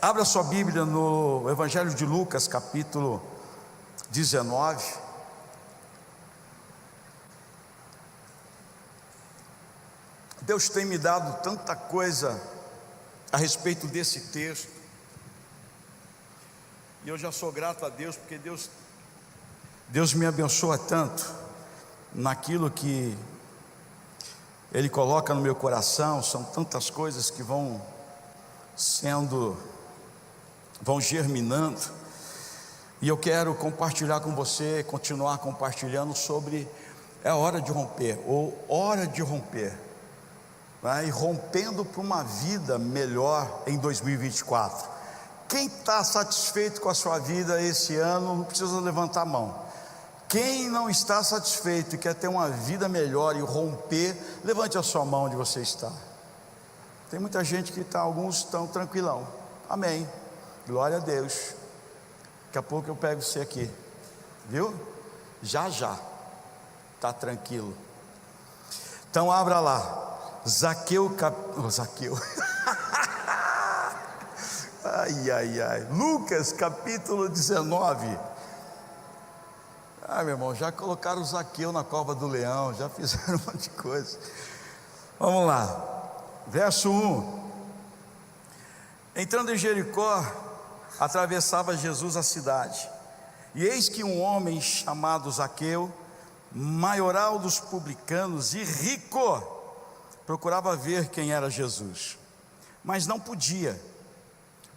Abra sua Bíblia no Evangelho de Lucas, capítulo 19. Deus tem me dado tanta coisa a respeito desse texto, e eu já sou grato a Deus, porque Deus me abençoa tanto naquilo que Ele coloca no meu coração. São tantas coisas que vão germinando, e eu quero compartilhar com você, continuar compartilhando sobre a hora de romper, ou hora de romper, né? E rompendo para uma vida melhor em 2024. Quem está satisfeito com a sua vida esse ano, não precisa levantar a mão. Quem não está satisfeito e quer ter uma vida melhor e romper, levante a sua mão onde você está. Tem muita gente que está, alguns estão tranquilão. Amém, glória a Deus. Daqui a pouco eu pego você aqui, viu? Já está tranquilo. Então abra lá, Zaqueu. Ai, Lucas capítulo 19. Meu irmão, já colocaram o Zaqueu na cova do leão, já fizeram um monte de coisa. Vamos lá, verso 1. Entrando em Jericó, atravessava Jesus a cidade, e eis que um homem chamado Zaqueu, maioral dos publicanos e rico, procurava ver quem era Jesus, mas não podia,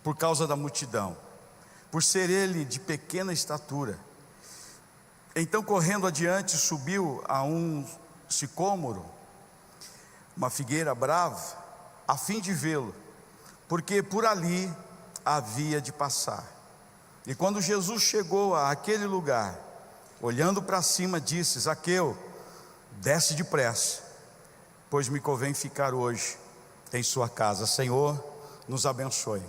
por causa da multidão, por ser ele de pequena estatura. Então, correndo adiante, subiu a um sicômoro, uma figueira brava, a fim de vê-lo, porque por ali havia de passar. E quando Jesus chegou àquele lugar, olhando para cima, disse: Zaqueu, desce depressa, pois me convém ficar hoje em sua casa. Senhor, nos abençoe.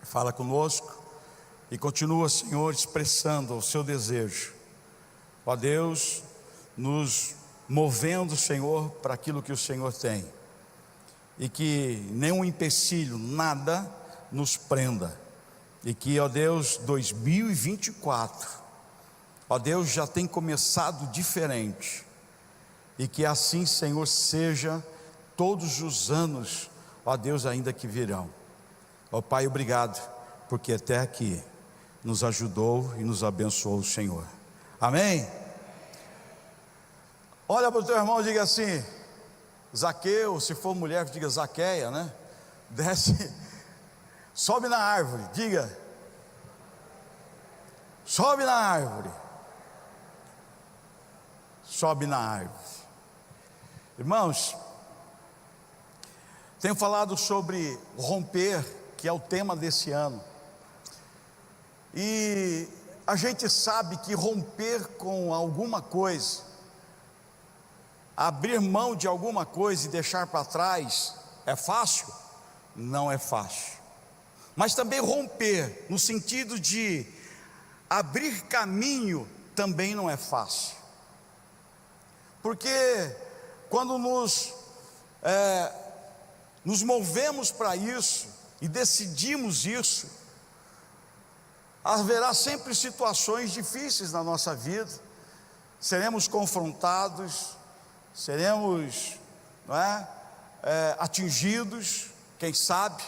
Fala conosco e continua, Senhor, expressando o seu desejo. Ó Deus, nos movendo, Senhor, para aquilo que o Senhor tem, e que nenhum empecilho, nada nos prenda, e que, ó Deus, 2024, ó Deus, já tem começado diferente, e que assim, Senhor, seja todos os anos, ó Deus, ainda que virão. Ó Pai, obrigado, porque até aqui nos ajudou e nos abençoou o Senhor. Amém? Olha para o teu irmão e diga assim: Zaqueu, se for mulher, diga Zaqueia, né? Desce, sobe na árvore, diga, sobe na árvore, sobe na árvore. Irmãos, tenho falado sobre romper, que é o tema desse ano, e a gente sabe que romper com alguma coisa, abrir mão de alguma coisa e deixar para trás, é fácil? Não é fácil. Mas também romper, no sentido de abrir caminho, também não é fácil. Porque quando nos movemos para isso e decidimos isso, haverá sempre situações difíceis na nossa vida, seremos confrontados, seremos, atingidos, quem sabe,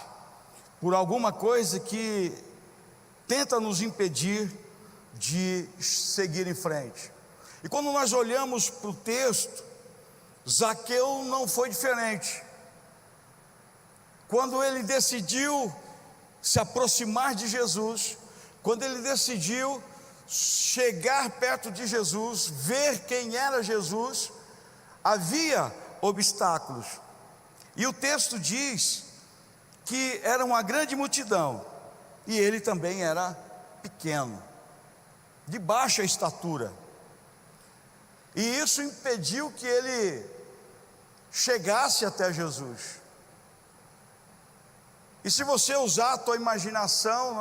por alguma coisa que tenta nos impedir de seguir em frente. E quando nós olhamos para o texto, Zaqueu não foi diferente. Quando ele decidiu se aproximar de Jesus, quando ele decidiu chegar perto de Jesus, ver quem era Jesus, havia obstáculos. E o texto diz que era uma grande multidão, e ele também era pequeno, de baixa estatura, e isso impediu que ele chegasse até Jesus. E se você usar a tua imaginação,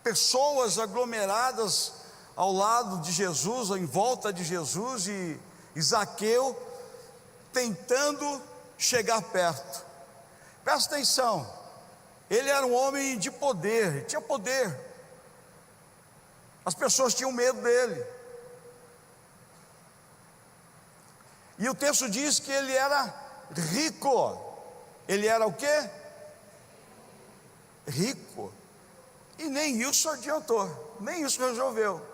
pessoas aglomeradas ao lado de Jesus, em volta de Jesus, e Zaqueu tentando chegar perto. Presta atenção, Ele era um homem de poder, tinha poder. As pessoas tinham medo dele. E o texto diz que ele era rico. Ele era o quê? Rico. E nem isso adiantou, nem isso resolveu.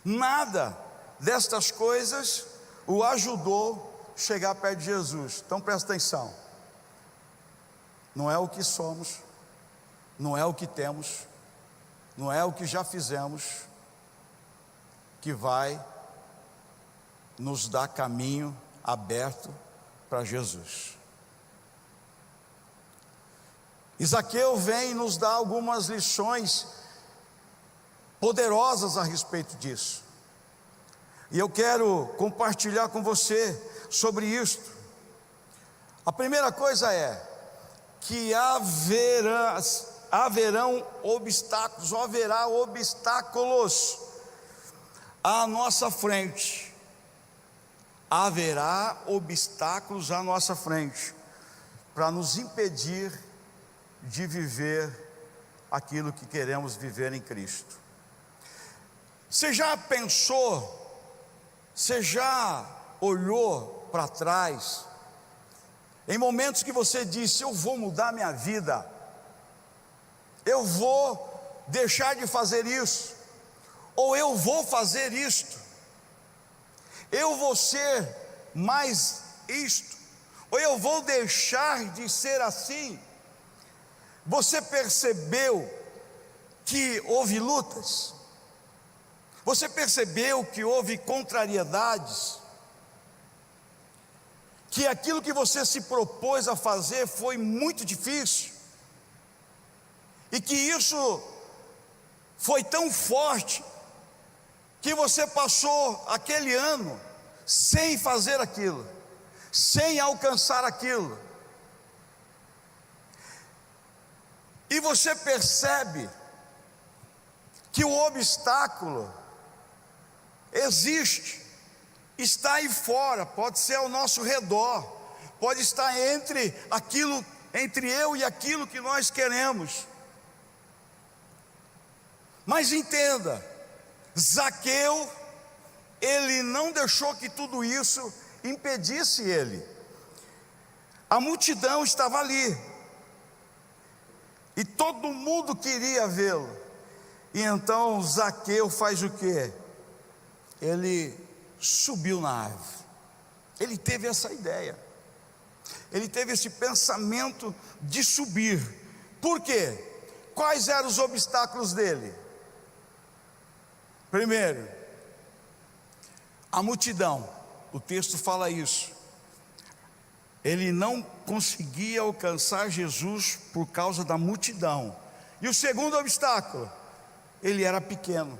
Nada destas coisas o ajudou a chegar perto de Jesus. Então presta atenção. Não é o que somos, não é o que temos, não é o que já fizemos que vai nos dar caminho aberto para Jesus. Zaqueu vem nos dar algumas lições poderosas a respeito disso. E eu quero compartilhar com você sobre isto. A primeira coisa é que haverão obstáculos, ou haverá obstáculos à nossa frente. Haverá obstáculos à nossa frente para nos impedir de viver aquilo que queremos viver em Cristo. Você já pensou, você já olhou para trás, em momentos que você disse: eu vou mudar minha vida, eu vou deixar de fazer isso, ou eu vou fazer isto, eu vou ser mais isto, ou eu vou deixar de ser assim? Você percebeu que houve lutas? Você percebeu que houve contrariedades? Que aquilo que você se propôs a fazer foi muito difícil? E que isso foi tão forte que você passou aquele ano sem fazer aquilo, sem alcançar aquilo? E você percebe que o obstáculo existe, está aí fora, pode ser ao nosso redor, pode estar entre eu e aquilo que nós queremos. Mas entenda, Zaqueu, ele não deixou que tudo isso impedisse ele. A multidão estava ali, e todo mundo queria vê-lo. E então Zaqueu faz o quê? Ele subiu na árvore. Ele teve essa ideia, ele teve esse pensamento de subir. Por quê? Quais eram os obstáculos dele? Primeiro, a multidão. O texto fala isso. Ele não conseguia alcançar Jesus por causa da multidão. E o segundo obstáculo, ele era pequeno,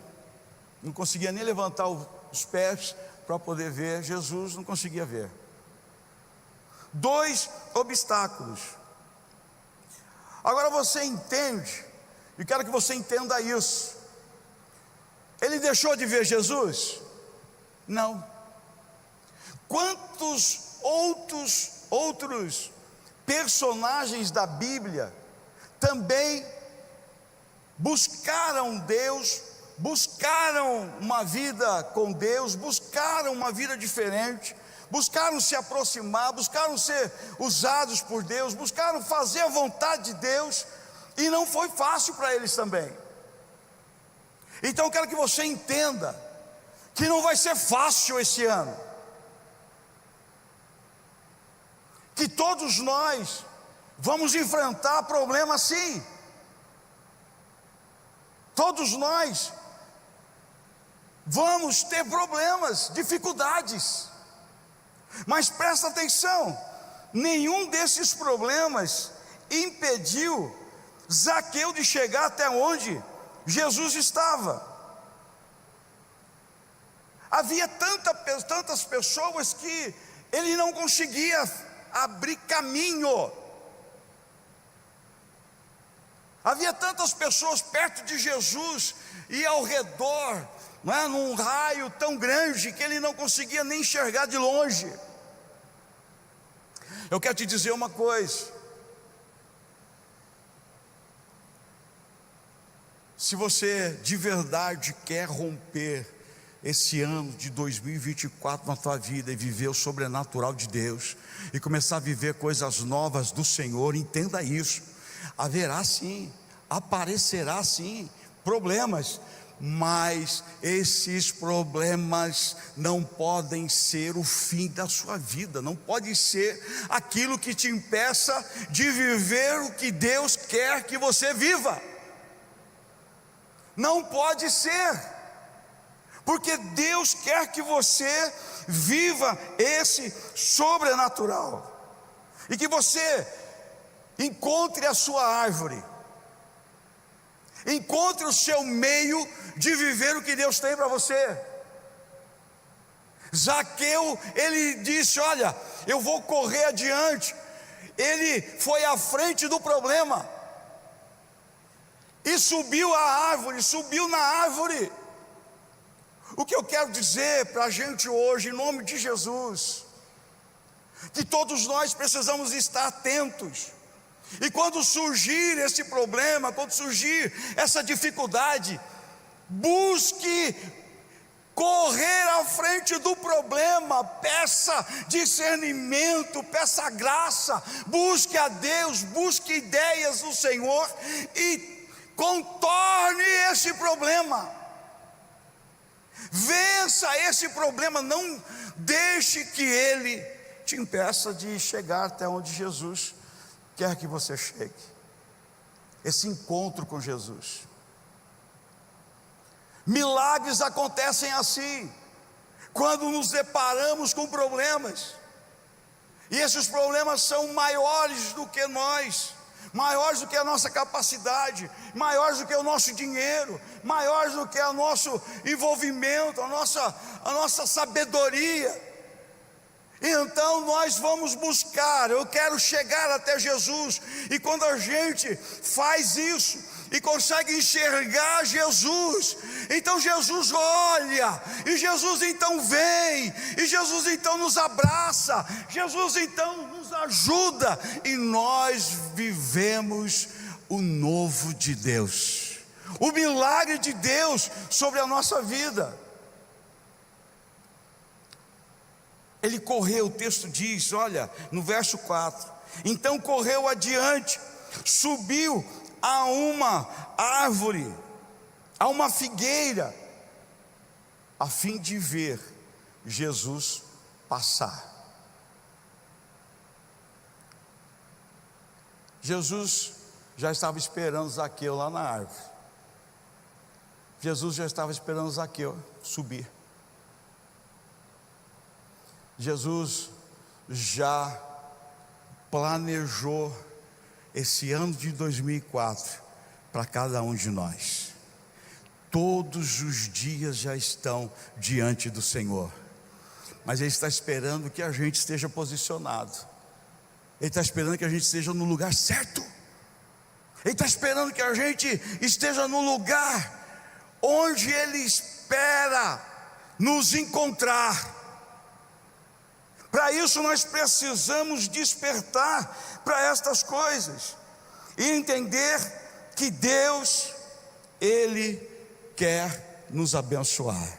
não conseguia nem levantar os pés para poder ver Jesus, não conseguia ver. Dois obstáculos. Agora você entende, e quero que você entenda isso. Ele deixou de ver Jesus? Não. Quantos outros personagens da Bíblia também buscaram Deus, buscaram uma vida com Deus, buscaram uma vida diferente, buscaram se aproximar, buscaram ser usados por Deus, buscaram fazer a vontade de Deus, e não foi fácil para eles também. Então eu quero que você entenda que não vai ser fácil esse ano, que todos nós vamos enfrentar problemas, sim. Todos nós vamos ter problemas, dificuldades. Mas presta atenção, nenhum desses problemas impediu Zaqueu de chegar até onde Jesus estava. Havia tantas pessoas que ele não conseguia abrir caminho. Havia tantas pessoas perto de Jesus e ao redor, num raio tão grande que ele não conseguia nem enxergar de longe. Eu quero te dizer uma coisa: Se você de verdade quer romper esse ano de 2024 na tua vida e viver o sobrenatural de Deus, e começar a viver coisas novas do Senhor, entenda isso: haverá sim, aparecerá sim problemas, mas esses problemas não podem ser o fim da sua vida, não pode ser aquilo que te impeça de viver o que Deus quer que você viva. Não pode ser, porque Deus quer que você viva esse sobrenatural, e que você encontre a sua árvore, encontre o seu meio de viver o que Deus tem para você. Zaqueu, ele disse: olha, eu vou correr adiante. Ele foi à frente do problema e subiu a árvore, subiu na árvore. O que eu quero dizer para a gente hoje, em nome de Jesus, que todos nós precisamos estar atentos. E quando surgir esse problema, quando surgir essa dificuldade, busque correr à frente do problema, peça discernimento, peça graça, busque a Deus, busque ideias do Senhor e contorne esse problema. Vença esse problema, não deixe que ele te impeça de chegar até onde Jesus quer que você chegue. Esse encontro com Jesus. Milagres acontecem assim, quando nos deparamos com problemas, e esses problemas são maiores do que nós, maiores do que a nossa capacidade, maiores do que o nosso dinheiro, maiores do que o nosso envolvimento, a nossa sabedoria. Então nós vamos buscar, eu quero chegar até Jesus, e quando a gente faz isso e consegue enxergar Jesus, então Jesus olha, e Jesus então vem, e Jesus então nos abraça, Jesus então nos ajuda, e nós vivemos o novo de Deus, o milagre de Deus sobre a nossa vida. Ele correu, o texto diz, olha, no verso 4: então correu adiante, subiu a uma árvore, a uma figueira, a fim de ver Jesus passar. Jesus já estava esperando Zaqueu lá na árvore. Jesus já estava esperando Zaqueu subir. Jesus já planejou esse ano de 2004 para cada um de nós. Todos os dias já estão diante do Senhor, mas Ele está esperando que a gente esteja posicionado. Ele está esperando que a gente esteja no lugar certo. Ele está esperando que a gente esteja no lugar onde Ele espera nos encontrar. Para isso nós precisamos despertar para estas coisas e entender que Deus, Ele quer nos abençoar.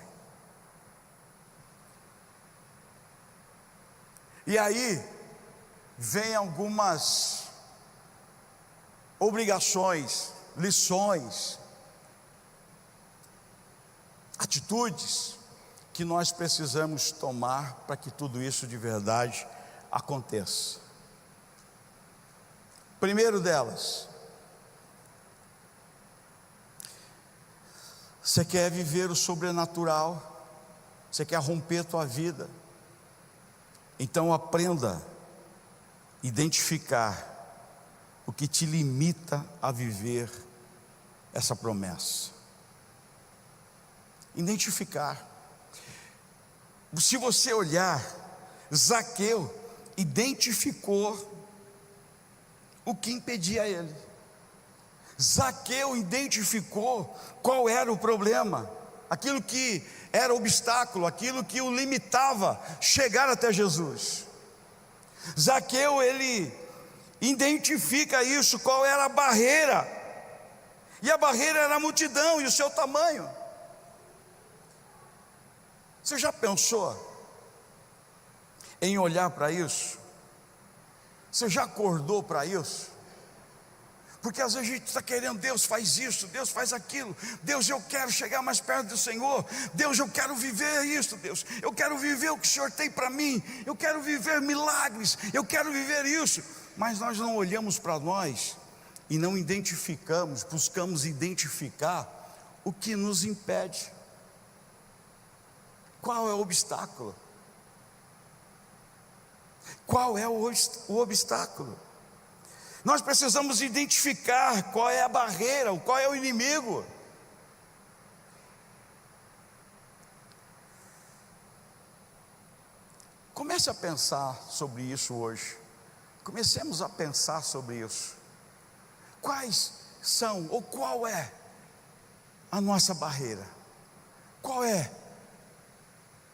E aí vem algumas obrigações, lições, atitudes que nós precisamos tomar para que tudo isso de verdade aconteça. Primeiro delas, você quer viver o sobrenatural, você quer romper a tua vida, então aprenda a identificar o que te limita a viver essa promessa. Identificar. Se você olhar, Zaqueu identificou o que impedia ele. Zaqueu identificou qual era o problema, aquilo que era obstáculo, aquilo que o limitava chegar até Jesus. Zaqueu, ele identifica isso, qual era a barreira e a barreira era a multidão e o seu tamanho. Você já pensou em olhar para isso? Você já acordou para isso? Porque às vezes a gente está querendo, Deus faz isso, Deus faz aquilo, Deus, eu quero chegar mais perto do Senhor, Deus, eu quero viver isso, Deus, eu quero viver o que o Senhor tem para mim, eu quero viver milagres, eu quero viver isso, mas nós não olhamos para nós e não identificamos, buscamos identificar o que nos impede. Qual é o obstáculo? Qual é o obstáculo? Nós precisamos identificar qual é a barreira, qual é o inimigo. Comece a pensar sobre isso hoje. Comecemos a pensar sobre isso. Quais são, ou qual é a nossa barreira? Qual é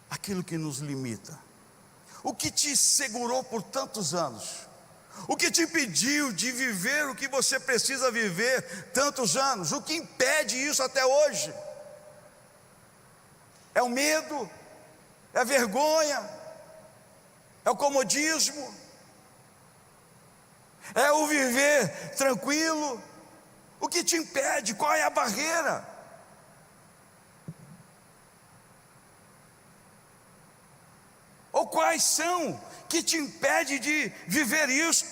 aquilo que nos limita? O que te segurou por tantos anos? O que te impediu de viver o que você precisa viver tantos anos? O que impede isso até hoje? É o medo? É a vergonha? É o comodismo? É o viver tranquilo? O que te impede? Qual é a barreira? Ou quais são que te impede de viver isso,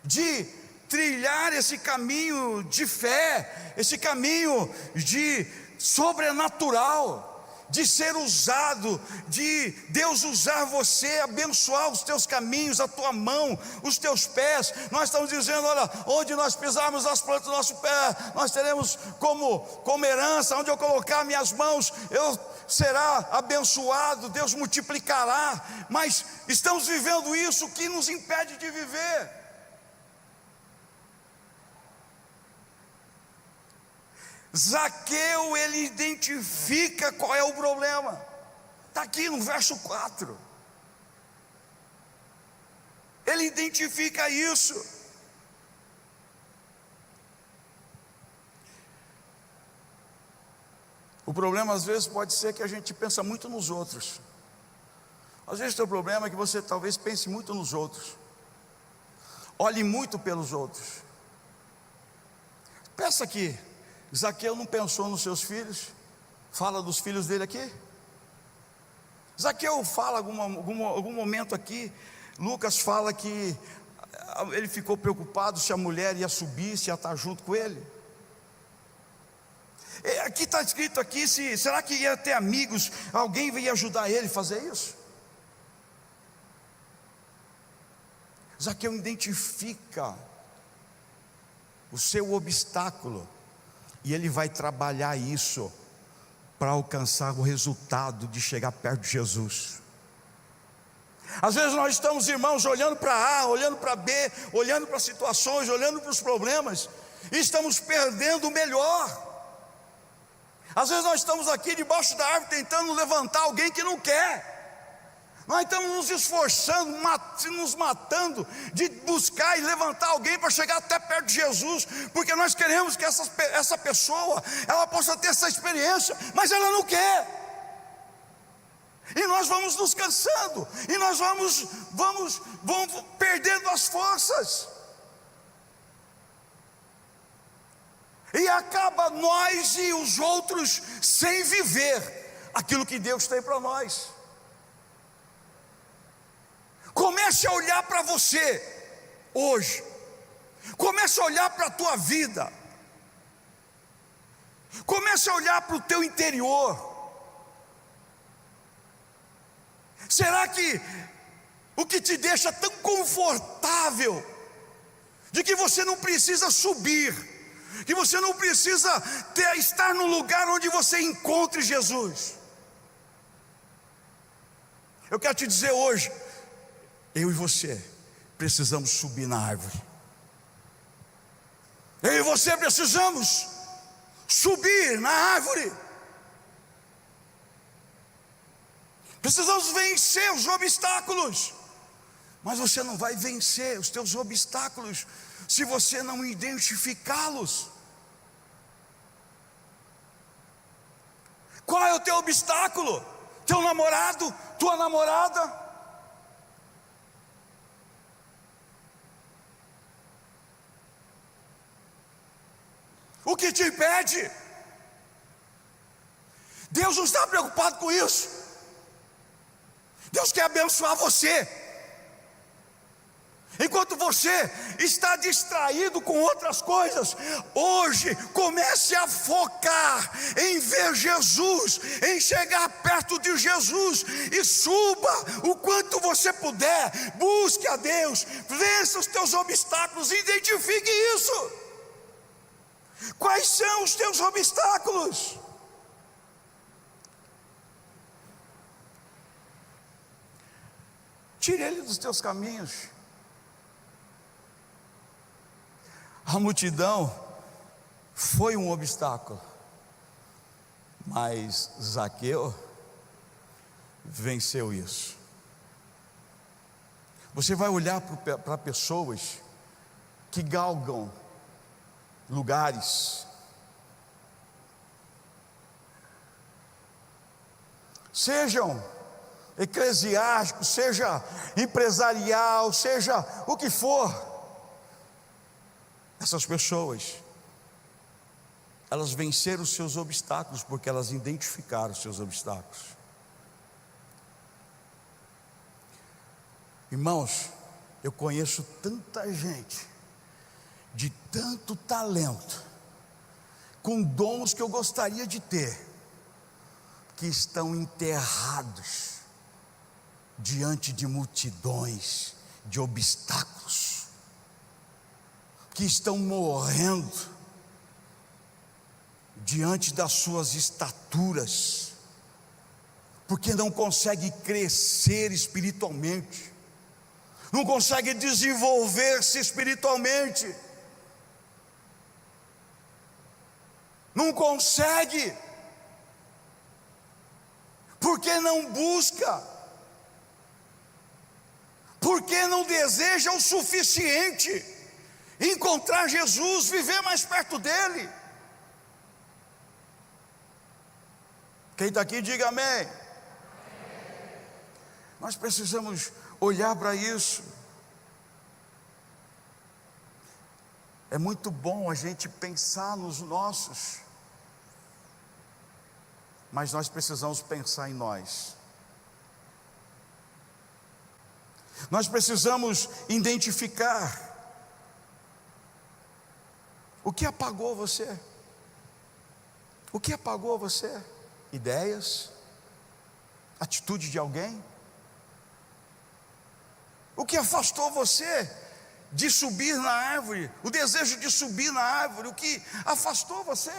de trilhar esse caminho de fé, esse caminho de sobrenatural, de ser usado, de Deus usar você, abençoar os teus caminhos, a tua mão, os teus pés. Nós estamos dizendo, olha, onde nós pisarmos as plantas do nosso pé, nós teremos como herança. Onde eu colocar minhas mãos, eu será abençoado, Deus multiplicará. Mas estamos vivendo isso, o que nos impede de viver? Zaqueu, ele identifica qual é o problema. Está aqui no verso 4. Ele identifica isso. O problema às vezes pode ser que a gente pensa muito nos outros. Às vezes o teu problema é que você talvez pense muito nos outros, olhe muito pelos outros. Pensa aqui, Zaqueu não pensou nos seus filhos? Fala dos filhos dele aqui. Zaqueu fala algum momento aqui. Lucas fala que ele ficou preocupado se a mulher ia subir, se ia estar junto com ele. Aqui está escrito aqui, será que ia ter amigos, alguém ia ajudar ele a fazer isso? Zaqueu identifica o seu obstáculo, e ele vai trabalhar isso para alcançar o resultado de chegar perto de Jesus. Às vezes nós estamos, irmãos, olhando para A, olhando para B, olhando para situações, olhando para os problemas, e estamos perdendo o melhor. Às vezes nós estamos aqui debaixo da árvore tentando levantar alguém que não quer. Nós estamos nos esforçando, nos matando de buscar e levantar alguém para chegar até perto de Jesus, porque nós queremos que essa pessoa, ela possa ter essa experiência, mas ela não quer. E nós vamos nos cansando, e nós vamos perdendo as forças. E acaba nós e os outros sem viver aquilo que Deus tem para nós. Comece a olhar para você hoje. Comece a olhar para a tua vida. Comece a olhar para o teu interior. Será que o que te deixa tão confortável, de que você não precisa subir, que você não precisa estar no lugar onde você encontre Jesus? Eu quero te dizer hoje, eu e você precisamos subir na árvore. Eu e você precisamos subir na árvore. Precisamos vencer os obstáculos. Mas você não vai vencer os teus obstáculos se você não identificá-los. Qual é o teu obstáculo? Teu namorado? Tua namorada? O que te impede? Deus não está preocupado com isso. Deus quer abençoar você. Enquanto você está distraído com outras coisas, hoje comece a focar em ver Jesus, em chegar perto de Jesus, e suba o quanto você puder, busque a Deus, vença os teus obstáculos, identifique isso. Quais são os teus obstáculos? Tire ele dos teus caminhos. A multidão foi um obstáculo, mas Zaqueu venceu isso. Você vai olhar para pessoas que galgam lugares, sejam eclesiásticos, seja empresarial, seja o que for. Essas pessoas, elas venceram os seus obstáculos, porque elas identificaram os seus obstáculos. Irmãos, eu conheço tanta gente, de tanto talento, com dons que eu gostaria de ter, que estão enterrados diante de multidões de obstáculos, que estão morrendo diante das suas estaturas, porque não consegue crescer espiritualmente, não consegue desenvolver-se espiritualmente, não consegue, porque não busca, porque não deseja o suficiente encontrar Jesus, viver mais perto dele. Quem está aqui, diga amém. Nós precisamos olhar para isso. É muito bom a gente pensar nos nossos, mas nós precisamos pensar em nós. Nós precisamos identificar o que apagou você. O que apagou você? Ideias? Atitude de alguém? O que afastou você de subir na árvore? O desejo de subir na árvore, o que afastou você?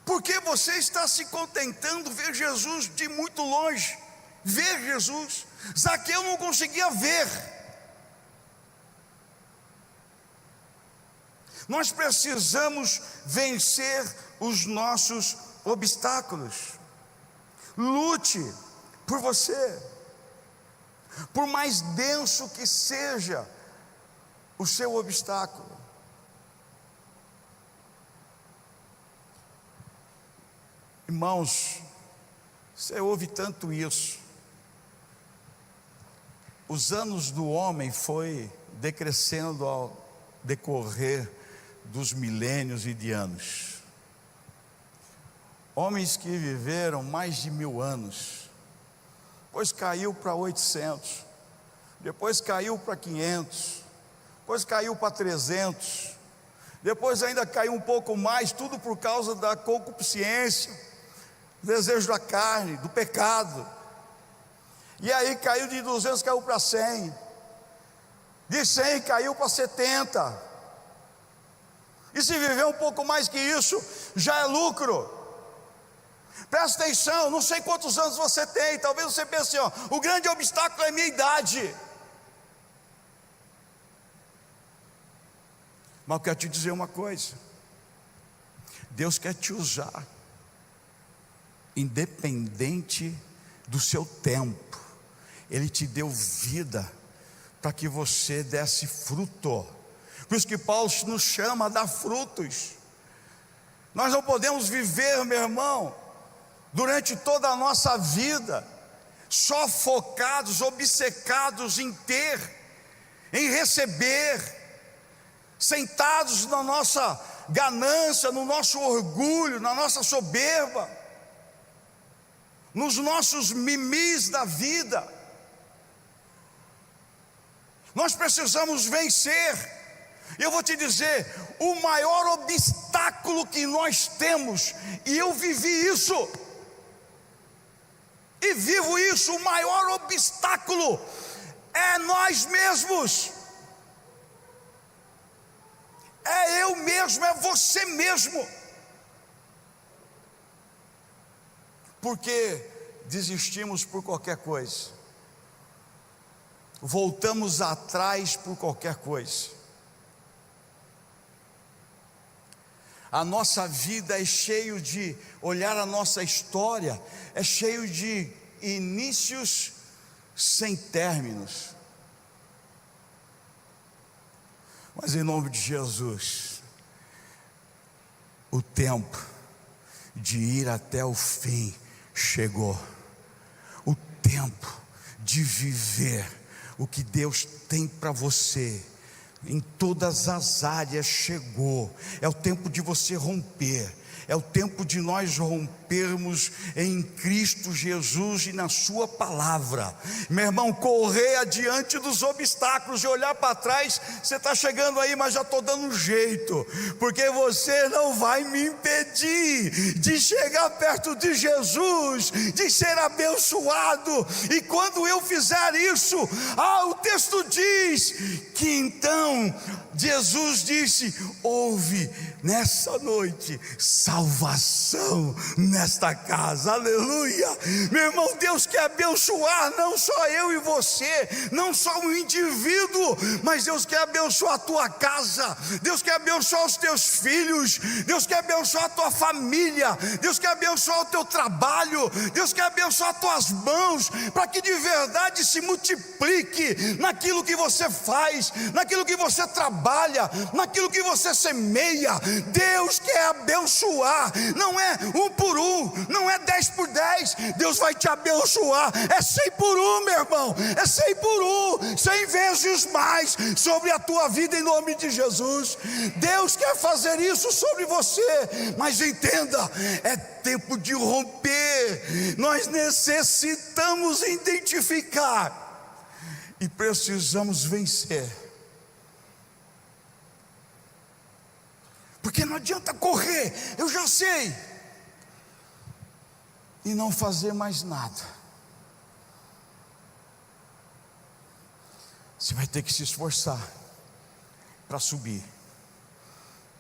Porque você está se contentando ver Jesus de muito longe, ver Jesus. Zaqueu não conseguia ver. Nós precisamos vencer os nossos obstáculos. Lute por você, por mais denso que seja o seu obstáculo. Irmãos, você ouve tanto isso. Os anos do homem foi decrescendo ao decorrer dos milênios e de anos. Homens que viveram mais de 1000 anos, depois caiu para 800, depois caiu para 500, depois caiu para 300, depois ainda caiu um pouco mais, tudo por causa da concupiscência, do desejo da carne, do pecado. E aí caiu de 200, caiu para 100, de 100 caiu para 70. E se viver um pouco mais que isso, já é lucro. Presta atenção, não sei quantos anos você tem, talvez você pense assim, o grande obstáculo é a minha idade. Mas eu quero te dizer uma coisa: Deus quer te usar, independente do seu tempo. Ele te deu vida para que você desse fruto. Por isso que Paulo nos chama a dar frutos. Nós não podemos viver, meu irmão, durante toda a nossa vida, só focados, obcecados em ter, em receber, sentados na nossa ganância, no nosso orgulho, na nossa soberba, nos nossos mimis da vida. Nós precisamos vencer. Eu vou te dizer, o maior obstáculo que nós temos, e eu vivi isso, e vivo isso, o maior obstáculo é nós mesmos, é eu mesmo, é você mesmo, porque desistimos por qualquer coisa, voltamos atrás por qualquer coisa. A nossa vida é cheio de, olhar a nossa história, é cheio de inícios sem términos. Mas em nome de Jesus, o tempo de ir até o fim chegou. O tempo de viver o que Deus tem para você em todas as áreas chegou. É o tempo de você romper, é o tempo de nós rompermos em Cristo Jesus e na sua palavra. Meu irmão, correr adiante dos obstáculos e olhar para trás. Você está chegando aí, mas já estou dando um jeito, porque você não vai me impedir de chegar perto de Jesus, de ser abençoado. E quando eu fizer isso, o texto diz que então Jesus disse: houve nessa noite salvação nesta casa, aleluia. Meu irmão, Deus quer abençoar não só eu e você, não só o indivíduo, mas Deus quer abençoar a tua casa, Deus quer abençoar os teus filhos, Deus quer abençoar a tua família, Deus quer abençoar o teu trabalho, Deus quer abençoar as tuas mãos, para que de verdade se multiplique naquilo que você faz, naquilo que você trabalha, naquilo que você semeia. Deus quer abençoar, não é 1 por 1, não é 10 por 10, Deus vai te abençoar, é 100 por 1, meu irmão, é 100 por 1, 100 vezes mais sobre a tua vida em nome de Jesus. Deus quer fazer isso sobre você, mas entenda, é tempo de romper. Nós necessitamos identificar e precisamos vencer, porque não adianta correr, eu já sei, e não fazer mais nada. Você vai ter que se esforçar para subir,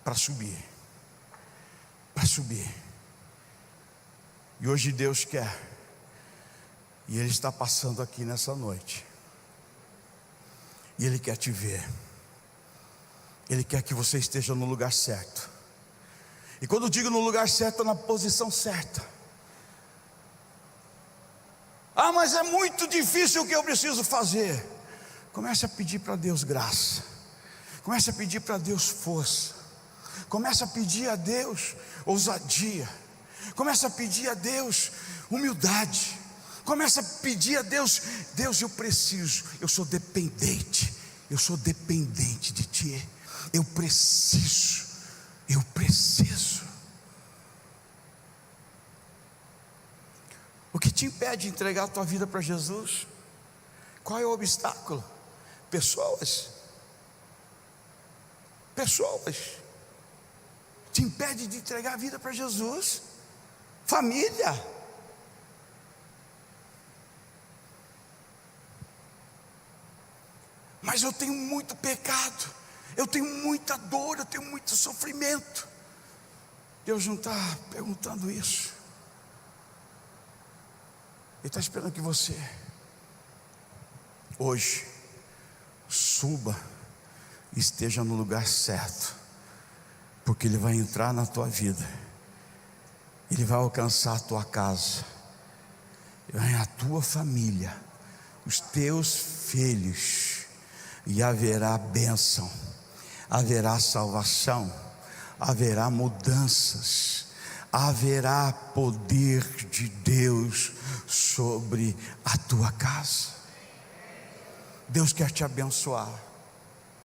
para subir, para subir. E hoje Deus quer, e Ele está passando aqui nessa noite, e Ele quer te ver. Ele quer que você esteja no lugar certo. E quando eu digo no lugar certo, na posição certa. Mas é muito difícil o que eu preciso fazer. Comece a pedir para Deus graça. Comece a pedir para Deus força. Comece a pedir a Deus ousadia. Comece a pedir a Deus humildade. Comece a pedir a Deus: Deus, eu preciso, eu sou dependente de Ti. Eu preciso. O que te impede de entregar a tua vida para Jesus? Qual é o obstáculo? Pessoas te impede de entregar a vida para Jesus. Família. Mas eu tenho muito pecado, eu tenho muita dor, eu tenho muito sofrimento. Deus não está perguntando isso. Ele está esperando que você hoje suba e esteja no lugar certo, porque Ele vai entrar na tua vida, Ele vai alcançar a tua casa, a tua família, os teus filhos, e haverá bênção, haverá salvação, haverá mudanças, haverá poder de Deus sobre a tua casa. Deus quer te abençoar.